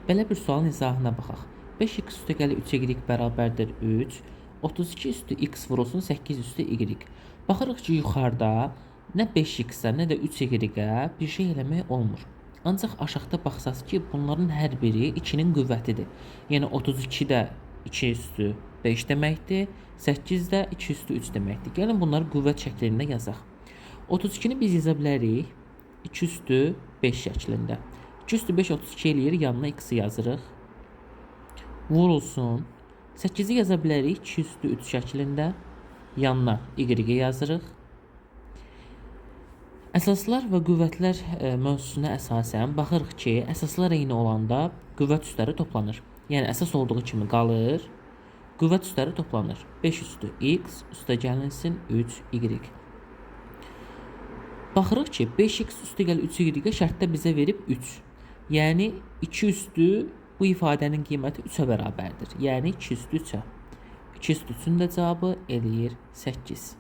Belə bir sualın izahına baxaq. 5x üstəgəli 3y bərabərdir 3. 32 üstü x vurulsun 8 üstü y. Baxırıq ki, yuxarıda nə 5x-ə, nə də 3y-ə bir şey eləmək olmur. Ancaq aşağıda baxsaq ki, bunların hər biri 2-nin qüvvətidir. Yəni 32 də 2 üstü 5 deməkdir, 8 də 2 üstü 3 deməkdir. Gəlin bunları qüvvət şəklində yazaq. 32-ni biz yaza bilərik 2 üstü 5 şəklində. 2 üstü 5 32 eləyir, yanına x-i yazırıq. Vurulsun. 8-i yaza bilərik 2 üstü 3 şəklində. Yanına y-i yazırıq. Əsaslar və qüvvətlər mövzusuna əsasən baxırıq ki, əsaslar eyni olanda qüvvət üstləri toplanır. Yəni əsas olduğu kimi qalır. Qüvvət üstləri toplanır. 5 üstü x üstə gəlinsin 3y. Baxırıq ki, 5x üstəgəl 3y şərtdə bizə verib 3. Yəni 2 üstü bu ifadənin qiyməti 3-ə bərabərdir. Yəni 2 üstü 3-ə. 2 üstü 3-ün də cavabı eləyir 8.